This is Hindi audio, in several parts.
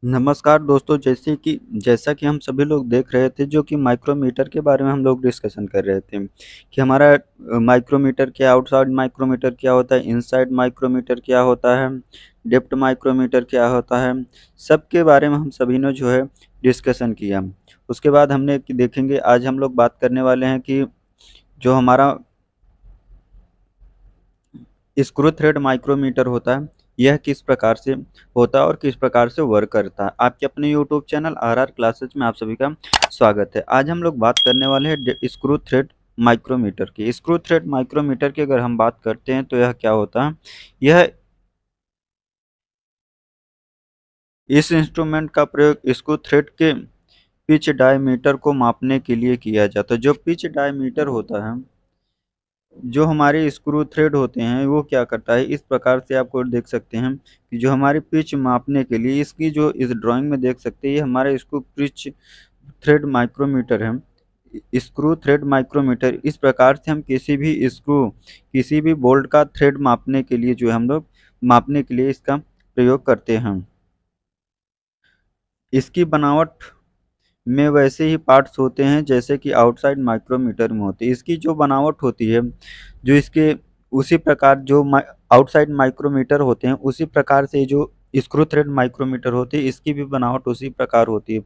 नमस्कार दोस्तों, जैसा कि हम सभी लोग देख रहे थे जो कि माइक्रोमीटर के बारे में हम लोग डिस्कशन कर रहे थे कि हमारा माइक्रोमीटर क्या, आउटसाइड माइक्रोमीटर क्या होता है, इनसाइड माइक्रोमीटर क्या होता है, डेप्थ माइक्रोमीटर क्या होता है। सबके बारे में हम सभी ने जो है डिस्कशन किया। उसके बाद हमने कि देखेंगे, आज हम लोग बात करने वाले हैं कि जो हमारा स्क्रू थ्रेड माइक्रोमीटर होता है, यह किस प्रकार से होता है और किस प्रकार से वर्क करता है। आपके अपने यूट्यूब चैनल आरआर क्लासेज में आप सभी का स्वागत है। आज हम लोग बात करने वाले हैं स्क्रू थ्रेड माइक्रोमीटर की। स्क्रू थ्रेड माइक्रोमीटर की अगर हम बात करते हैं तो यह क्या होता है। यह इस इंस्ट्रूमेंट का प्रयोग स्क्रू थ्रेड के पिच डायमीटर को मापने के लिए किया जाता है। जो पिच डायमीटर होता है, जो हमारे स्क्रू थ्रेड होते हैं, वो क्या करता है, इस प्रकार से आपको देख सकते हैं कि जो हमारी पिच मापने के लिए इसकी जो इस ड्राइंग में देख सकते हैं, ये हमारे इसको पिच थ्रेड माइक्रोमीटर है। स्क्रू थ्रेड माइक्रोमीटर, इस प्रकार से हम किसी भी बोल्ट का थ्रेड मापने के लिए जो है हम लोग मापने के लिए इसका प्रयोग करते हैं। इसकी बनावट में वैसे ही पार्ट्स होते हैं जैसे कि आउटसाइड माइक्रोमीटर में होते हैं। इसकी जो बनावट होती है, जो इसके उसी प्रकार जो आउटसाइड माइक्रोमीटर होते हैं, उसी प्रकार से जो स्क्रू थ्रेड माइक्रोमीटर होते हैं, इसकी भी बनावट उसी प्रकार होती है।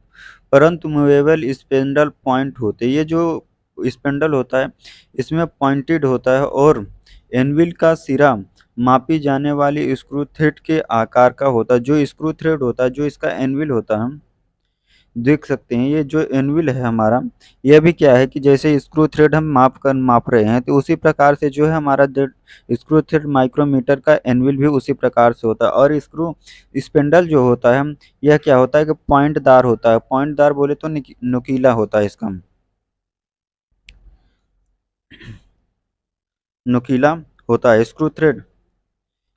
परंतु मूवेबल स्पेंडल पॉइंट होते हैं। ये जो स्पेंडल होता है, इसमें पॉइंटेड होता है और एनविल का सिरा मापी जाने वाली स्क्रू थ्रेड के आकार का होता है। जो स्क्रू थ्रेड होता है, जो इसका एनविल होता है, देख सकते हैं ये जो एनविल है हमारा, यह भी क्या है कि जैसे स्क्रू थ्रेड हम माप रहे हैं, तो उसी प्रकार से जो है हमारा स्क्रू थ्रेड माइक्रोमीटर का एनविल भी उसी प्रकार से होता है। और स्क्रू स्पेंडल जो होता है, यह क्या होता है कि पॉइंटदार होता है। पॉइंटदार बोले तो नुकीला होता है इसका, नुकीला होता है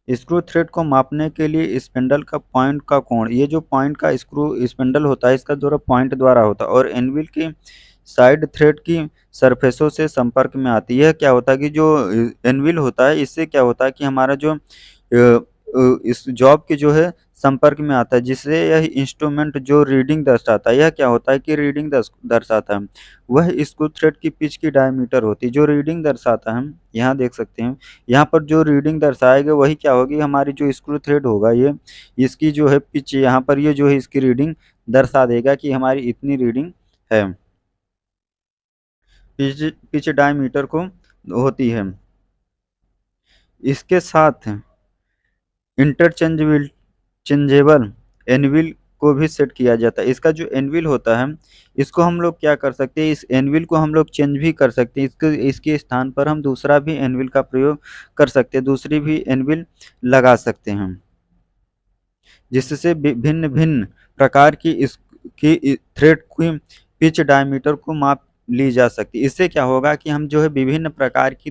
स्क्रू थ्रेड को मापने के लिए स्पिंडल का पॉइंट का कोण, ये जो पॉइंट का स्क्रू स्पिंडल होता है, इसका द्वारा पॉइंट द्वारा होता है और एनविल की साइड थ्रेड की सरफेसों से संपर्क में आती है। यह क्या होता है कि जो एनविल होता है, इससे क्या होता है कि हमारा जो इस जॉब के जो है संपर्क में आता है, जिससे यह इंस्ट्रूमेंट जो रीडिंग दर्शाता है, यह क्या होता है कि रीडिंग दर्शाता है, वह स्क्रू थ्रेड की पिच की डायमीटर होती है। जो रीडिंग दर्शाता है, यहाँ देख सकते हैं, यहाँ पर जो रीडिंग दर्शाएगा वही क्या होगी, हमारी जो स्क्रू थ्रेड होगा, ये इसकी जो है पिच, यहाँ पर ये जो है इसकी रीडिंग दर्शा देगा कि हमारी इतनी रीडिंग है। पिच पिच डायमीटर को होती है। इसके साथ इंटरचेंजेबल चेंजेबल एनविल को भी सेट किया जाता है। इसका जो एनविल होता है, इसको हम लोग क्या कर सकते हैं, इस एनविल को हम लोग चेंज भी कर सकते हैं। इसके स्थान पर हम दूसरा भी एनविल का प्रयोग कर सकते हैं, दूसरी भी एनविल लगा सकते हैं, जिससे भिन्न भिन्न प्रकार की इसकी थ्रेड की पिच डायमीटर को माप ली जा सकती है। इससे क्या होगा कि हम जो है विभिन्न प्रकार की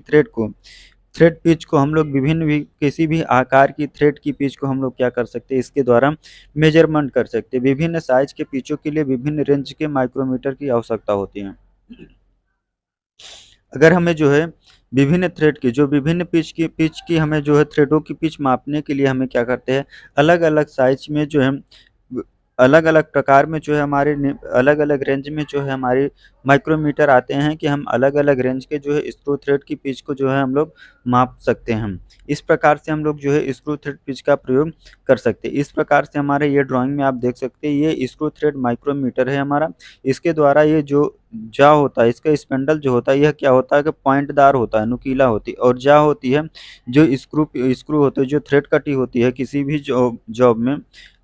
थ्रेड पिच को हम लोग विभिन्न भी किसी भी आकार की थ्रेड की पिच को हम लोग क्या कर सकते हैं, इसके द्वारा मेजरमेंट कर सकते हैं। विभिन्न साइज के पिचों के लिए विभिन्न रेंज के माइक्रोमीटर की आवश्यकता होती है। अगर हमें जो है विभिन्न थ्रेड की, जो विभिन्न पिच की हमें जो है थ्रेडों की पिच मापने के लिए हमें क्या करते हैं, अलग अलग साइज में जो है अलग अलग प्रकार में जो है हमारे अलग अलग रेंज में जो है हमारे माइक्रोमीटर आते हैं कि हम अलग अलग रेंज के जो है स्क्रू थ्रेड की पिच को जो है हम लोग माप सकते हैं। इस प्रकार से हम लोग जो है स्क्रू थ्रेड पिच का प्रयोग कर सकते हैं। इस प्रकार से हमारे ये ड्राइंग में आप देख सकते हैं, ये स्क्रू थ्रेड माइक्रोमीटर है हमारा। इसके द्वारा ये जो जा होता है, इसका स्पेंडल जो होता है, यह क्या होता है कि पॉइंटदार होता है, नुकीला होती है। और जा होती है, जो स्क्रू होते हैं, जो थ्रेड कटी होती है किसी भी जॉब में,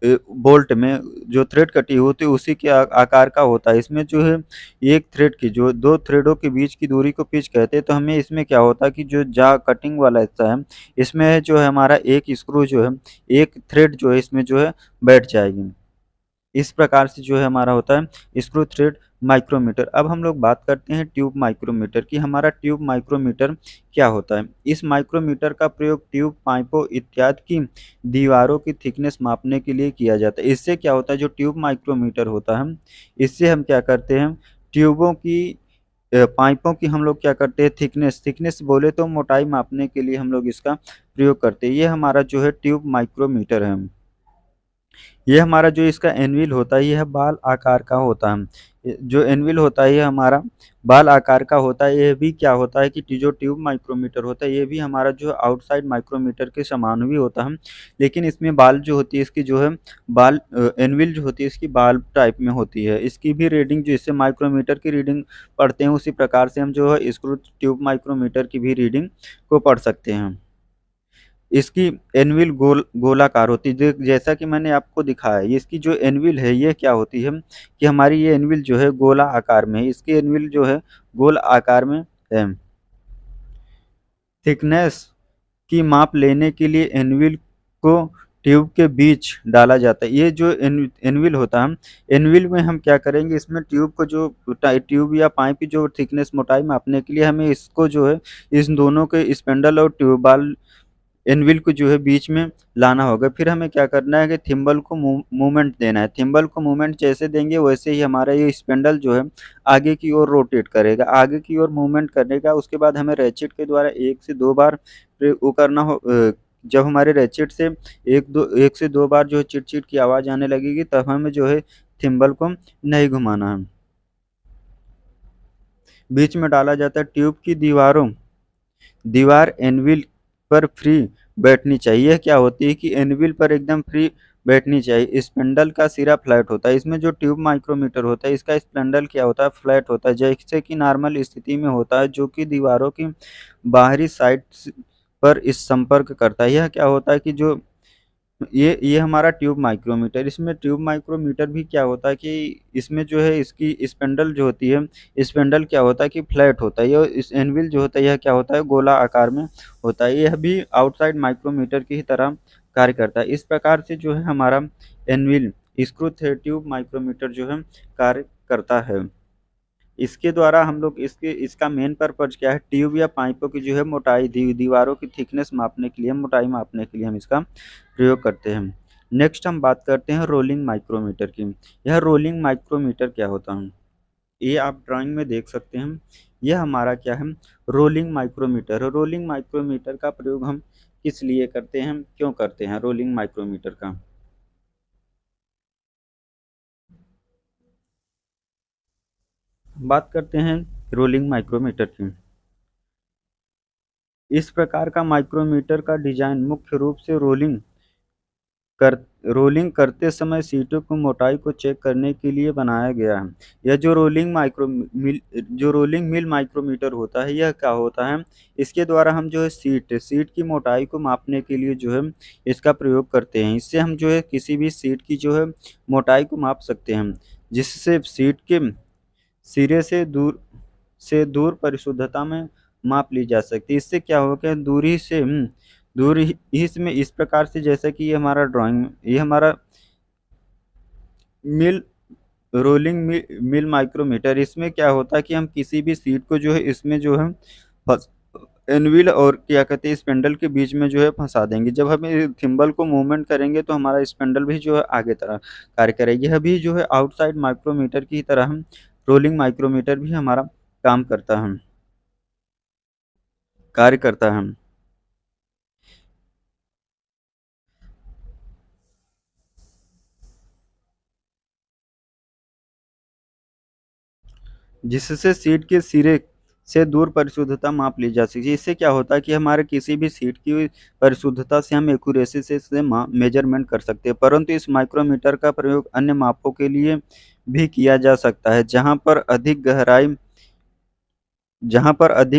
बोल्ट में जो थ्रेड कटी होती है, उसी के आकार का होता है। इसमें जो है एक थ्रेड की, जो दो थ्रेडों के बीच की दूरी को पिच कहते हैं। तो हमें इसमें क्या होता है कि जो जा कटिंग वाला हिस्सा है, इसमें जो है हमारा एक स्क्रू जो है, एक थ्रेड जो है इसमें जो है बैठ जाएगी। इस प्रकार से जो है हमारा होता है स्क्रू थ्रेड माइक्रोमीटर। अब हम लोग बात करते हैं ट्यूब माइक्रोमीटर की। हमारा ट्यूब माइक्रोमीटर क्या होता है। इस माइक्रोमीटर का प्रयोग ट्यूब, पाइपों इत्यादि की दीवारों की थिकनेस मापने के लिए किया जाता है। इससे क्या होता है, जो ट्यूब माइक्रोमीटर होता है, इससे हम क्या करते हैं, ट्यूबों की पाइपों की हम लोग क्या करते हैं, थिकनेस थिकनेस बोले तो मोटाई मापने के लिए हम लोग इसका प्रयोग करते हैं। ये हमारा जो है ट्यूब माइक्रोमीटर है। ये हमारा जो इसका एनविल होता है, यह बाल आकार का होता है। जो एनविल होता है, ये हमारा बाल आकार का होता है। ये भी क्या होता है कि जो ट्यूब माइक्रोमीटर होता है, ये भी हमारा जो आउटसाइड माइक्रोमीटर के समान भी होता है, लेकिन इसमें बाल जो होती है इसकी जो है बाल एनविल जो होती है इसकी बाल टाइप में होती है। इसकी भी रीडिंग जो इससे माइक्रोमीटर की रीडिंग पढ़ते हैं, उसी प्रकार से हम जो है स्क्रू ट्यूब माइक्रोमीटर की भी रीडिंग को पढ़ सकते हैं। इसकी एनविल गोलाकार होती है, जैसा कि मैंने आपको दिखाया। ये इसकी जो एनविल है ये क्या होती है कि हमारी ये एनविल जो है गोला आकार में है। इसकी एनविल जो है गोल आकार में है। थिकनेस की माप लेने के लिए एनविल को ट्यूब के बीच डाला जाता है। ये जो एनविल होता है, एनविल में हम क्या करेंगे, इसमें ट्यूब को जो ट्यूब या पाइप की जो थिकनेस मोटाई मापने के लिए हमें इसको जो है इस दोनों के स्पेंडल और ट्यूब बाल एनविल को जो है बीच में लाना होगा। फिर हमें क्या करना है कि थिम्बल को मूवमेंट देना है। थिम्बल को मूवमेंट जैसे देंगे वैसे ही हमारा ये स्पेंडल जो है आगे की ओर रोटेट करेगा, आगे की ओर मूवमेंट करेगा। उसके बाद हमें रैचेट के द्वारा 1 से 2 बार वो करना हो। जब हमारे रैचेट से 1 से 2 बार जो है चिट-चिट की आवाज़ आने लगेगी, तब हमें जो है थिम्बल को नहीं घुमाना है। बीच में डाला जाता है। ट्यूब की दीवार एनविल पर फ्री बैठनी चाहिए। यह क्या होती है कि एनविल पर एकदम फ्री बैठनी चाहिए। स्पेंडल का सिरा फ्लैट होता है। इसमें जो ट्यूब माइक्रोमीटर होता है इसका स्पेंडल क्या होता है, फ्लैट होता है, जैसे कि नॉर्मल स्थिति में होता है, जो कि दीवारों की बाहरी साइड पर इस संपर्क करता है। यह क्या होता है कि जो ये हमारा ट्यूब माइक्रोमीटर, इसमें ट्यूब माइक्रोमीटर भी क्या होता है कि इसमें जो है इसकी स्पेंडल जो होती है, स्पेंडल क्या होता है कि फ्लैट होता है। ये इस एनविल जो होता है यह क्या होता है, गोला आकार में होता है। यह भी आउटसाइड माइक्रोमीटर की ही तरह कार्य करता है। इस प्रकार से जो है हमारा anvil screw thread tube micrometer जो है कार्य करता है। इसके द्वारा हम लोग इसका मेन पर्पज क्या है, ट्यूब या पाइपों की जो है मोटाई, दीवारों की थिकनेस मापने के लिए, मोटाई मापने के लिए हम इसका प्रयोग करते हैं। नेक्स्ट हम बात करते हैं रोलिंग माइक्रोमीटर की। यह रोलिंग माइक्रोमीटर क्या होता है, ये आप ड्राइंग में देख सकते हैं। यह हमारा क्या है, रोलिंग माइक्रोमीटर है। रोलिंग माइक्रोमीटर का प्रयोग हम किस लिए करते हैं, क्यों करते हैं रोलिंग माइक्रोमीटर का। बात करते हैं रोलिंग माइक्रोमीटर की। इस प्रकार का माइक्रोमीटर का डिजाइन मुख्य रूप से कर रोलिंग करते समय सीटों की मोटाई को चेक करने के लिए बनाया गया है। यह जो रोलिंग मिल माइक्रोमीटर होता है, यह क्या होता है, इसके द्वारा हम जो है सीट की मोटाई को मापने के लिए जो है इसका प्रयोग करते हैं। इससे हम जो है किसी भी सीट की जो है मोटाई को माप सकते हैं, जिससे सीट के सिरे से दूर परिशुद्धता में माप ली जा सकती है। इससे क्या होगा, दूरी इसमें इस प्रकार से, जैसे कि ये हमारा मिल मिल माइक्रोमीटर। इसमें क्या होता है कि हम किसी भी सीट को जो है इसमें जो है फंस एनविल और क्या कहते हैं स्पेंडल के बीच में जो है फंसा देंगे। जब हम थिम्बल को मूवमेंट करेंगे तो हमारा स्पेंडल भी जो है आगे तरह कार्य करेगी। यह भी जो है आउटसाइड माइक्रोमीटर की तरह हम रोलिंग माइक्रोमीटर भी हमारा काम करता है, कार्य करता है। जिससे सीट के सिरे से दूर परिशुद्धता माप ली जा सकती है। इससे क्या होता है कि हमारे किसी भी सीट की परिशुद्धता से हम एक्यूरेसी से मेजरमेंट कर सकते हैं। परंतु इस माइक्रोमीटर का प्रयोग अन्य मापों के लिए भी किया जा सकता है, जहाँ पर अधिक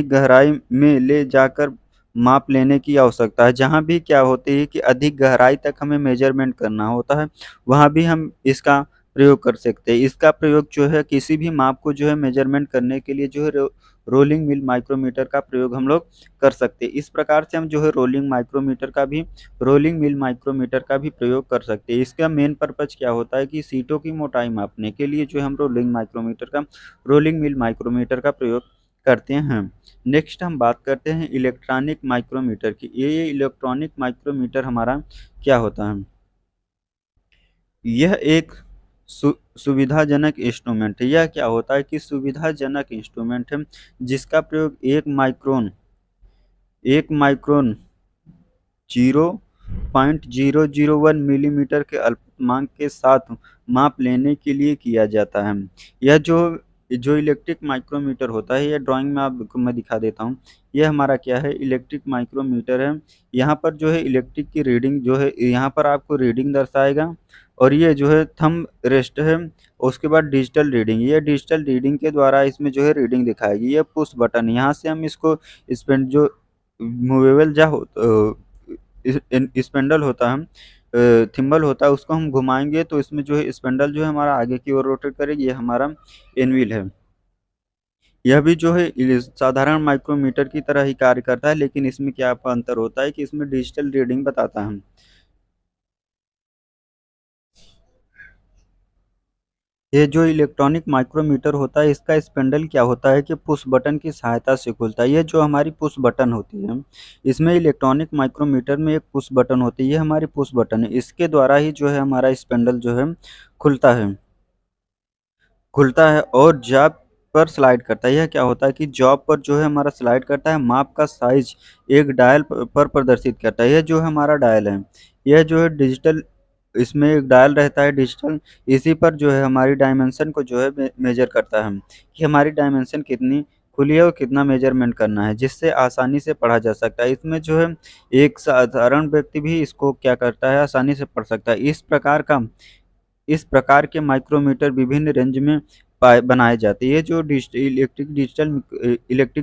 गहराई में ले जाकर माप लेने की आवश्यकता है। जहाँ भी क्या होती है कि अधिक गहराई तक हमें मेजरमेंट करना होता है, वहाँ भी हम इसका प्रयोग कर सकते हैं। इसका प्रयोग जो है किसी भी माप को जो है मेजरमेंट करने के लिए जो है रोलिंग मिल माइक्रोमीटर का प्रयोग हम लोग कर सकते हैं। इस प्रकार से हम जो है रोलिंग मिल माइक्रोमीटर का भी प्रयोग कर सकते हैं। इसका मेन पर्पज क्या होता है कि सीटों की मोटाई मापने के लिए जो है हम रोलिंग मिल माइक्रोमीटर का प्रयोग करते हैं। नेक्स्ट हम बात करते हैं इलेक्ट्रॉनिक माइक्रोमीटर की। ये इलेक्ट्रॉनिक माइक्रोमीटर हमारा क्या होता है, यह एक सुविधाजनक इंस्ट्रूमेंट है। यह क्या होता है कि सुविधाजनक इंस्ट्रूमेंट है, जिसका प्रयोग 1 माइक्रोन 0 0.001 मिलीमीटर के अल्पतमांक के साथ माप लेने के लिए किया जाता है। यह जो जो इलेक्ट्रिक माइक्रोमीटर होता है, यह ड्राइंग में आपको मैं दिखा देता हूँ। यह हमारा क्या है, इलेक्ट्रिक माइक्रोमीटर है। यहाँ पर जो है इलेक्ट्रिक की रीडिंग जो है, यहाँ पर आपको रीडिंग दर्शाएगा, और ये जो है थंब रेस्ट है। उसके बाद डिजिटल रीडिंग, ये डिजिटल रीडिंग के द्वारा इसमें जो है रीडिंग दिखाएगी। ये पुश बटन, यहाँ से हम इसको स्पेंड जो मूवेबल जा हो स्पेंडल होता है, थिम्बल होता है, उसको हम घुमाएंगे तो इसमें जो है स्पेंडल जो है हमारा आगे की ओर रोटेट करेगी। ये हमारा एनव्हील है। यह भी जो है साधारण माइक्रोमीटर की तरह ही कार्य करता है, लेकिन इसमें क्या अंतर होता है कि इसमें डिजिटल रीडिंग बताता है। ये जो इलेक्ट्रॉनिक माइक्रोमीटर होता है, इसका स्पेंडल क्या होता है कि पुश बटन की सहायता से खुलता है। ये जो हमारी पुश बटन होती है, इसमें इलेक्ट्रॉनिक माइक्रोमीटर में एक पुश बटन होती है, ये हमारी पुश बटन है। इसके द्वारा ही जो है हमारा स्पेंडल जो है खुलता है खुलता है और जॉब पर स्लाइड करता है। यह क्या होता है कि जॉब पर जो है हमारा स्लाइड करता है, माप का साइज एक डायल पर प्रदर्शित करता है। यह जो है हमारा डायल है, यह जो है डिजिटल, इसमें एक डायल रहता है डिजिटल, इसी पर जो है हमारी डायमेंशन को जो है मेजर करता है कि हमारी डायमेंशन कितनी खुली है और कितना मेजरमेंट करना है, जिससे आसानी से पढ़ा जा सकता है। इसमें जो है एक साधारण व्यक्ति भी इसको क्या करता है, आसानी से पढ़ सकता है। इस प्रकार के माइक्रोमीटर विभिन्न रेंज में पाए बनाए जाते हैं। ये जो इलेक्ट्रिक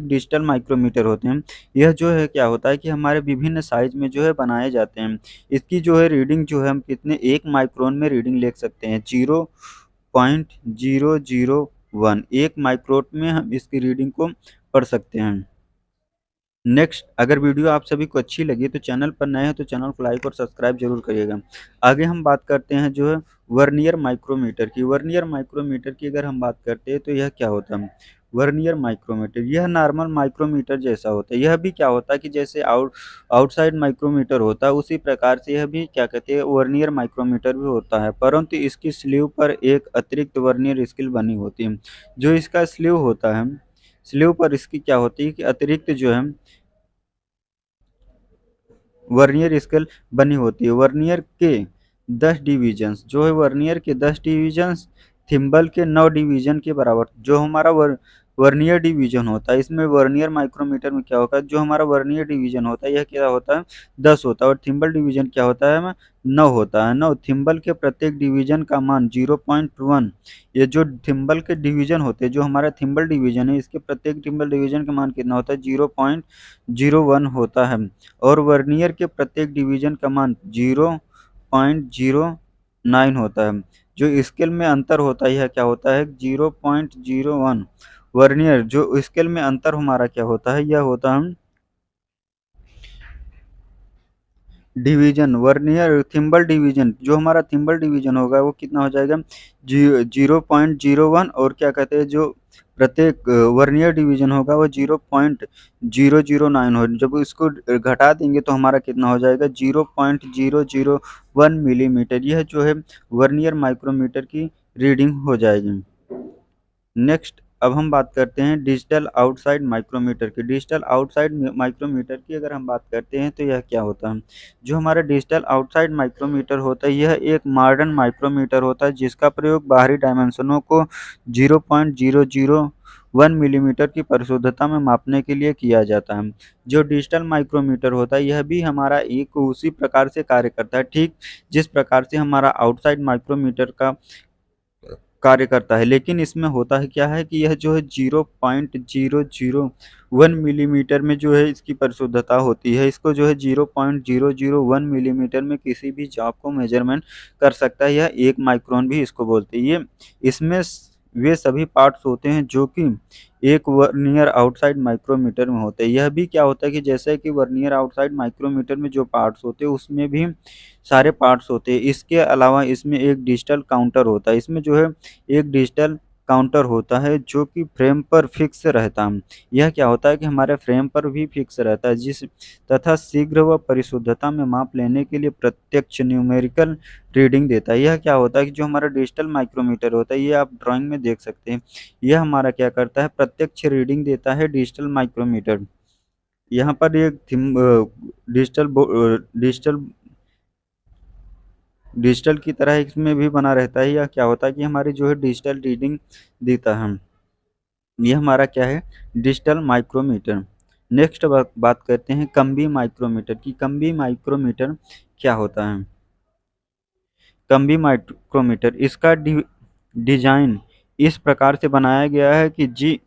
डिजिटल माइक्रोमीटर होते हैं, यह जो है क्या होता है कि हमारे विभिन्न साइज में जो है बनाए जाते हैं। इसकी जो है रीडिंग जो है हम कितने 1 माइक्रोन में रीडिंग ले सकते हैं, 0.001 1 माइक्रोन में हम इसकी रीडिंग को पढ़ सकते हैं। नेक्स्ट, अगर वीडियो आप सभी को अच्छी लगी तो चैनल पर नए हैं तो चैनल को लाइक और सब्सक्राइब जरूर करिएगा। आगे हम बात करते हैं जो है वर्नियर माइक्रोमीटर की। वर्नियर माइक्रोमीटर की अगर हम बात करते हैं तो यह क्या होता है, वर्नियर माइक्रोमीटर यह नॉर्मल माइक्रोमीटर जैसा होता है। यह भी क्या होता है कि जैसे आउटसाइड माइक्रोमीटर होता है, उसी प्रकार से यह भी क्या कहते हैं, वर्नियर माइक्रोमीटर भी होता है, परंतु इसकी स्लीव पर एक अतिरिक्त वर्नियर स्केल बनी होती है। जो इसका स्लीव होता है, स्लीव पर इसकी क्या होती है कि अतिरिक्त जो है वर्नियर स्केल बनी होती है। वर्नियर के 10 डिवीजन्स जो है, वर्नियर के 10 डिवीजन्स थिम्बल के 9 डिवीजन के बराबर। जो हमारा वर्नियर डिवीजन होता है, इसमें वर्नियर माइक्रोमीटर में क्या होगा, जो हमारा वर्नियर डिवीजन होता है यह क्या होता है, 10 होता है, और थिम्बल डिवीजन क्या होता है, 9 होता है। 9 थिम्बल के प्रत्येक डिवीजन का मान 0.1। ये जो थिम्बल के डिवीजन होते हैं, जो हमारा थिम्बल डिवीजन है, इसके प्रत्येक थिम्बल डिवीजन का मान कितना होता है, 0.01 होता है। और वर्नियर के प्रत्येक डिवीजन का मान 0.09 होता है। जो स्केल में अंतर होता है यह क्या होता है, 0.01। वर्नियर जो स्केल में अंतर हमारा क्या होता है, यह होता है डिवीजन। वर्नियर थिम्बल डिवीजन, जो हमारा थिम्बल डिवीजन होगा वो कितना हो जाएगा, 0.01। और क्या कहते हैं, जो प्रत्येक वर्नियर डिवीजन होगा वो 0.009 हो। जब इसको घटा देंगे तो हमारा कितना हो जाएगा, 0.001 मिलीमीटर। यह जो है वर्नियर माइक्रोमीटर की रीडिंग हो जाएगी। नेक्स्ट, अब हम बात करते हैं डिजिटल आउटसाइड माइक्रोमीटर की। डिजिटल आउटसाइड माइक्रोमीटर की अगर हम बात करते हैं तो यह क्या होता है, जो हमारा डिजिटल आउटसाइड माइक्रोमीटर होता है यह एक मॉडर्न माइक्रोमीटर होता है, जिसका प्रयोग बाहरी डायमेंशनों को 0.001 मिलीमीटर की परिशुद्धता में मापने के लिए किया जाता है। जो डिजिटल माइक्रोमीटर होता है यह भी हमारा एक उसी प्रकार से कार्य करता है, ठीक जिस प्रकार से हमारा आउटसाइड माइक्रोमीटर का कार्य करता है। लेकिन इसमें होता है क्या है कि यह जो है 0.001 मिलीमीटर में जो है इसकी परिशुद्धता होती है। इसको जो है 0.001 मिलीमीटर में किसी भी जॉब को मेजरमेंट कर सकता है। यह 1 माइक्रोन भी इसको बोलते हैं। ये इसमें वे सभी पार्ट्स होते हैं जो कि एक वर्नियर आउटसाइड माइक्रोमीटर में होते हैं। यह भी क्या होता है कि जैसे कि वर्नियर आउटसाइड माइक्रोमीटर में जो पार्ट्स होते हैं उसमें भी सारे पार्ट्स होते हैं। इसके अलावा इसमें एक डिजिटल काउंटर होता है। इसमें जो है एक डिजिटल काउंटर होता है जो कि फ्रेम पर फिक्स रहता है। यह क्या होता है कि हमारे फ्रेम पर भी फिक्स रहता है, जिस तथा शीघ्र व परिशुद्धता में माप लेने के लिए प्रत्यक्ष न्यूमेरिकल रीडिंग देता है। यह क्या होता है कि जो हमारा डिजिटल माइक्रोमीटर होता है, ये आप ड्राइंग में देख सकते हैं, यह हमारा क्या करता है, प्रत्यक्ष रीडिंग देता है डिजिटल माइक्रोमीटर। यहाँ पर एक डिजिटल डिजिटल की तरह इसमें भी बना रहता है। या क्या होता है कि हमारी जो है डिजिटल रीडिंग देता है। ये हमारा क्या है, डिजिटल माइक्रोमीटर। नेक्स्ट बात करते हैं कम्बी माइक्रोमीटर की। कम्बी माइक्रोमीटर क्या होता है? कम्बी माइक्रोमीटर इसका डिजाइन इस प्रकार से बनाया गया है कि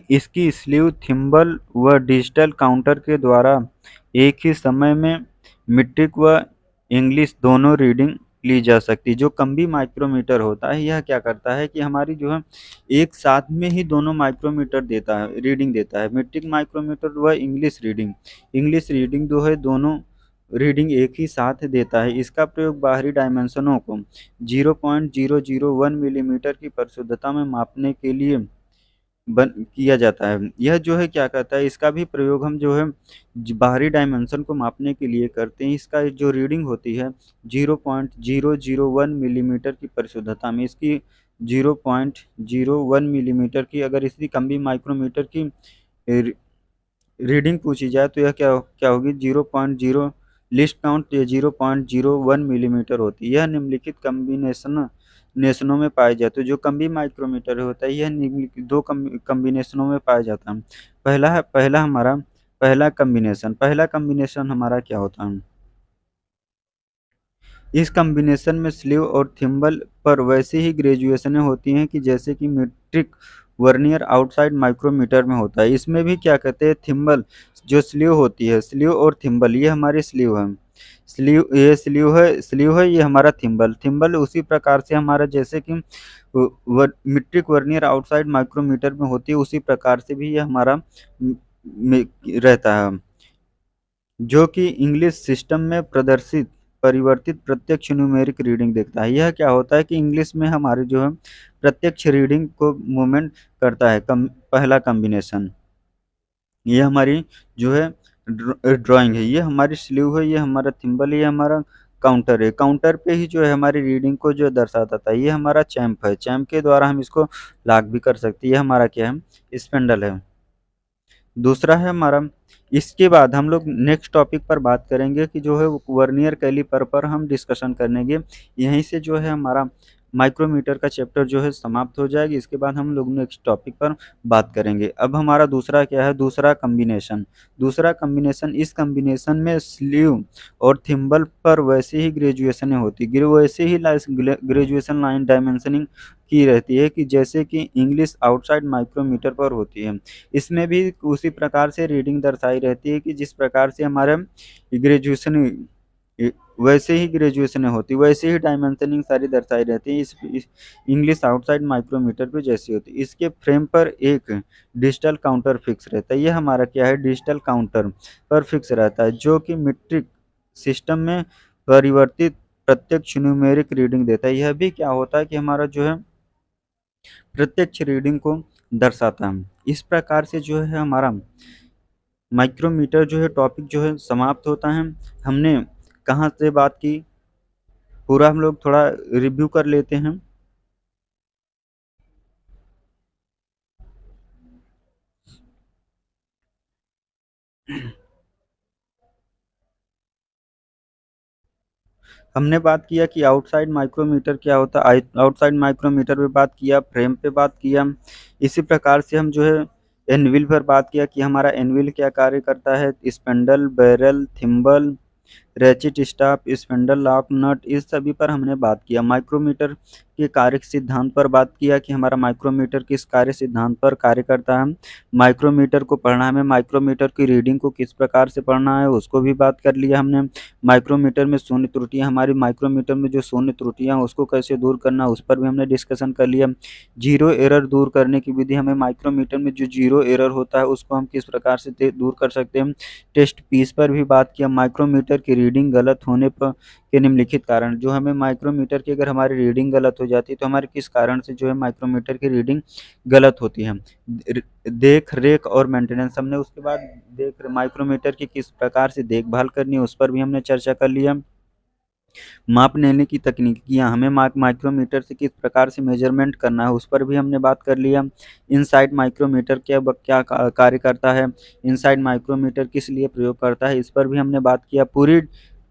इसकी स्लीव थिम्बल व डिजिटल काउंटर के द्वारा एक ही समय में मीट्रिक व इंग्लिश दोनों रीडिंग ली जा सकती है। जो कम्बी माइक्रोमीटर होता है यह क्या करता है कि हमारी जो है एक साथ में ही दोनों माइक्रोमीटर देता है, रीडिंग देता है। मीट्रिक माइक्रोमीटर व इंग्लिश रीडिंग जो है दोनों रीडिंग एक ही साथ देता है। इसका प्रयोग बाहरी डायमेंशनों को 0.001 मिलीमीटर की परिशुद्धता में मापने के लिए बन किया जाता है। यह जो है क्या कहता है, इसका भी प्रयोग हम जो है बाहरी डायमेंशन को मापने के लिए करते हैं। इसका जो रीडिंग होती है 0.001 मिलीमीटर की परिशुद्धता में, इसकी 0.01 मिलीमीटर की अगर इसकी कम्बी माइक्रोमीटर की रीडिंग पूछी जाए तो यह क्या क्या होगी, 0.0 लिस्ट काउंट 0.01 मिलीमीटर होती है। यह निम्नलिखित कम्बिनेशनों में पाए जाते हैं। जो कम्बी माइक्रोमीटर होता है यह निम्नलिखित दो कम्बिनेशनों में पाया जाता है। पहला कम्बिनेशन हमारा क्या होता है, इस कॉम्बिनेशन में स्लीव और थिम्बल पर वैसी ही ग्रेजुएशनें होती हैं कि जैसे कि मीट्रिक वर्नियर आउटसाइड माइक्रोमीटर में होता है। इसमें भी क्या कहते हैं, थिम्बल जो स्लीव होती है, स्लीव और थिम्बल ये हमारी स्लीव है, स्लीव है, ये हमारा थिम्बल। थिम्बल उसी प्रकार से हमारा जैसे कि मीट्रिक वर्नियर आउटसाइड माइक्रोमीटर में होती है उसी प्रकार से भी ये हमारा रहता है, जो कि इंग्लिश सिस्टम में प्रदर्शित परिवर्तित प्रत्यक्ष न्यूमेरिक रीडिंग देखता है। यह क्या होता है कि इंग्लिश में हमारे जो है प्रत्यक्ष रीडिंग को मूवमेंट करता है। पहला कॉम्बिनेशन ये हमारी जो है ड्राइंग है, ये हमारी स्लीव है, ये हमारा थिम्बल, ये हमारा काउंटर है। काउंटर पे ही जो है हमारी रीडिंग को जो दर्शाता था, ये हमारा चैम्प है। चैम्प के द्वारा हम इसको लॉक भी कर सकते हैं। ये हमारा क्या है, स्पेंडल है। दूसरा है हमारा, इसके बाद हम लोग नेक्स्ट टॉपिक पर बात करेंगे कि जो है वर्नियर कैलिपर पर हम डिस्कशन करेंगे। यहीं से जो है हमारा माइक्रोमीटर का चैप्टर जो है समाप्त हो जाएगी। इसके बाद हम लोग नेक्स्ट टॉपिक पर बात करेंगे। अब हमारा दूसरा क्या है, दूसरा कम्बिनेशन, इस कम्बिनेशन में स्लीव और थिम्बल पर वैसे ही ग्रेजुएशनें होती वैसे ही ग्रेजुएशन लाइन डायमेंशनिंग की रहती है कि जैसे कि इंग्लिश आउटसाइड माइक्रोमीटर पर होती है। इसमें भी उसी प्रकार से रीडिंग दर्शाई रहती है कि जिस प्रकार से हमारे ग्रेजुएशन वैसे ही ग्रेजुएशन होती, वैसे ही डायमेंशनिंग सारी दर्शाई रहती है इस इंग्लिश आउटसाइड माइक्रोमीटर पे जैसी होती है। इसके फ्रेम पर एक डिजिटल काउंटर फिक्स रहता है। ये हमारा क्या है, डिजिटल काउंटर पर फिक्स रहता है, जो कि मीट्रिक सिस्टम में परिवर्तित प्रत्यक्ष न्यूमेरिक रीडिंग देता है। यह भी क्या होता है कि हमारा जो है प्रत्यक्ष रीडिंग को दर्शाता है। इस प्रकार से जो है हमारा माइक्रोमीटर जो है टॉपिक जो है समाप्त होता है। हमने कहाँ से बात की, पूरा हम लोग थोड़ा रिव्यू कर लेते हैं। हमने बात किया कि आउटसाइड माइक्रोमीटर क्या होता है, आउटसाइड माइक्रोमीटर पे बात किया, फ्रेम पे बात किया। इसी प्रकार से हम जो है एनविल पर बात किया कि हमारा एनविल क्या कार्य करता है, spindle, barrel, thimble, ratchet stop, spindle lock nut, इस सभी पर हमने बात किया। माइक्रोमीटर के कार्य सिद्धांत पर बात किया कि हमारा माइक्रोमीटर किस कार्य सिद्धांत पर कार्य करता है। माइक्रोमीटर को पढ़ना, हमें माइक्रोमीटर की रीडिंग को किस प्रकार से पढ़ना है उसको भी बात कर लिया हमने। माइक्रोमीटर में शून्य त्रुटियां, हमारी माइक्रोमीटर में जो शून्य त्रुटियां उसको कैसे दूर करना उस पर भी हमने डिस्कशन कर लिया। जीरो एरर दूर करने की विधि, हमें माइक्रोमीटर में जो जीरो एरर होता है उसको हम किस प्रकार से दूर कर सकते हैं। टेस्ट पीस पर भी बात किया। माइक्रोमीटर की रीडिंग गलत होने पर के निम्नलिखित कारण, जो हमें माइक्रोमीटर की अगर हमारी रीडिंग गलत हो जाती है तो हमारे किस कारण से जो है माइक्रोमीटर की रीडिंग गलत होती है। देख रेख और मेंटेनेंस, हमने उसके बाद देख माइक्रोमीटर की किस प्रकार से देखभाल करनी है उस पर भी हमने चर्चा कर लिया। माप लेने की तकनीकियाँ, हमें माइक्रोमीटर से किस प्रकार से मेजरमेंट करना है उस पर भी हमने बात कर लिया। इनसाइड माइक्रोमीटर क्या कार्य करता है, इनसाइड माइक्रोमीटर किस लिए प्रयोग करता है इस पर भी हमने बात किया। पूरी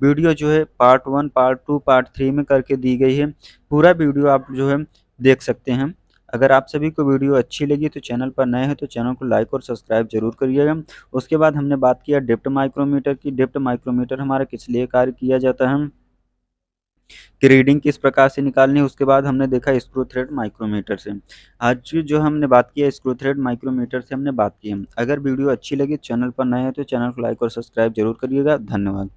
वीडियो जो है पार्ट 1, पार्ट 2, पार्ट 3 में करके दी गई है। पूरा वीडियो आप जो है देख सकते हैं। अगर आप सभी को वीडियो अच्छी लगी तो चैनल पर नए हैं तो चैनल को लाइक और सब्सक्राइब ज़रूर करिएगा। उसके बाद हमने बात किया डेप्थ माइक्रोमीटर की। डेप्थ माइक्रोमीटर हमारा किस लिए कार्य किया जाता है कि रीडिंग किस प्रकार से निकालनी है। उसके बाद हमने देखा स्क्रू थ्रेड माइक्रोमीटर से। आज जो हमने बात किया स्क्रू थ्रेड माइक्रोमीटर से हमने बात की है। अगर वीडियो अच्छी लगी चैनल पर नए हैं तो चैनल को लाइक और सब्सक्राइब जरूर करिएगा। धन्यवाद।